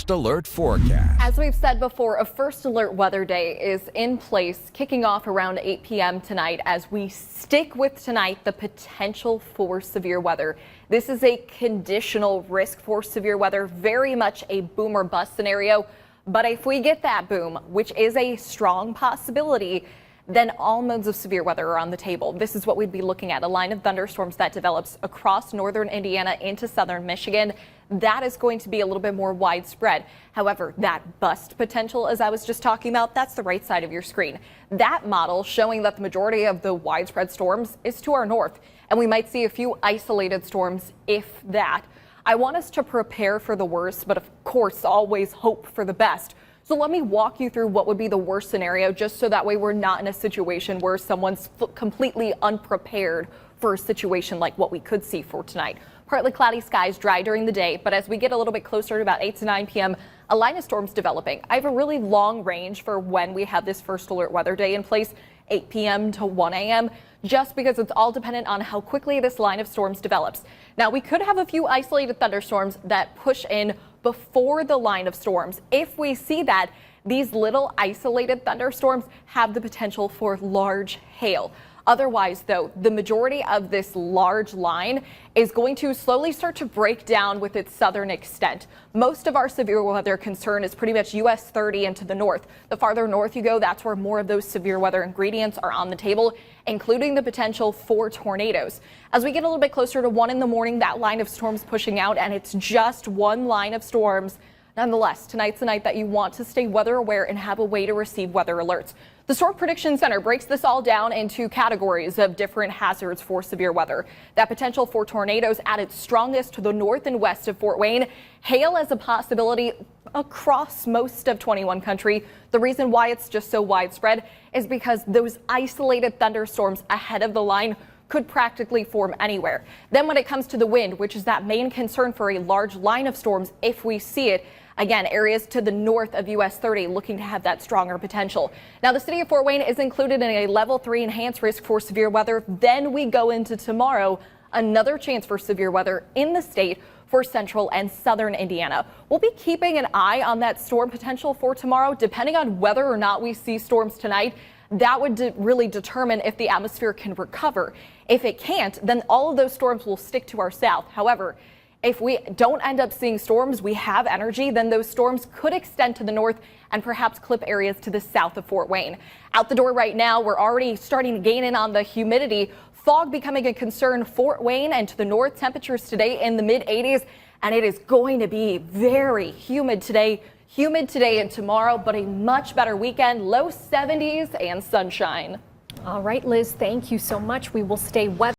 first alert forecast. As we've said before, a first alert weather day is in place, kicking off around 8 p.m. tonight as we stick with tonight the potential for severe weather. This is a conditional risk for severe weather, very much a boom or bust scenario. But if we get that boom, which is a strong possibility, then all modes of severe weather are on the table. This is what we'd be looking at, a line of thunderstorms that develops across northern Indiana into southern Michigan. That is going to be a little bit more widespread. However, that bust potential, as I was just talking about, that's the right side of your screen. That model showing that the majority of the widespread storms is to our north, and we might see a few isolated storms, if that. I want us to prepare for the worst, but of course, always hope for the best. So let me walk you through what would be the worst scenario, just so that way we're not in a situation where someone's completely unprepared for a situation like what we could see for tonight. Partly cloudy skies, dry during the day, but as we get a little bit closer to about 8 to 9 p.m., a line of storms developing. I have a really long range for when we have this first alert weather day in place, 8 p.m. to 1 a.m., just because it's all dependent on how quickly this line of storms develops. Now, we could have a few isolated thunderstorms that push in before the line of storms. If we see that, these little isolated thunderstorms have the potential for large hail. Otherwise, though, the majority of this large line is going to slowly start to break down with its southern extent. Most of our severe weather concern is pretty much US 30 and to the north. The farther north you go, that's where more of those severe weather ingredients are on the table, including the potential for tornadoes. As we get a little bit closer to 1 in the morning, that line of storms pushing out, and it's just one line of storms. Nonetheless, tonight's the night that you want to stay weather aware and have a way to receive weather alerts. The Storm Prediction Center breaks this all down into categories of different hazards for severe weather. That potential for tornadoes at its strongest to the north and west of Fort Wayne. Hail as a possibility across most of 21 country. The reason why it's just so widespread is because those isolated thunderstorms ahead of the line could practically form anywhere. Then when it comes to the wind, which is that main concern for a large line of storms, if we see it, again, areas to the north of US 30 looking to have that stronger potential. Now, the city of Fort Wayne is included in a level 3 enhanced risk for severe weather. Then we go into tomorrow, another chance for severe weather in the state for central and southern Indiana. We'll be keeping an eye on that storm potential for tomorrow, depending on whether or not we see storms tonight. That would really determine if the atmosphere can recover. If it can't, then all of those storms will stick to our south. However, if we don't end up seeing storms, we have energy, then those storms could extend to the north and perhaps clip areas to the south of Fort Wayne. Out the door right now, we're already starting to gain in on the humidity. Fog becoming a concern. Fort Wayne and to the north, temperatures today in the mid 80s, and it is going to be very humid today. Humid today and tomorrow, but a much better weekend, low 70s and sunshine. All right, Liz, thank you so much. We will stay weather.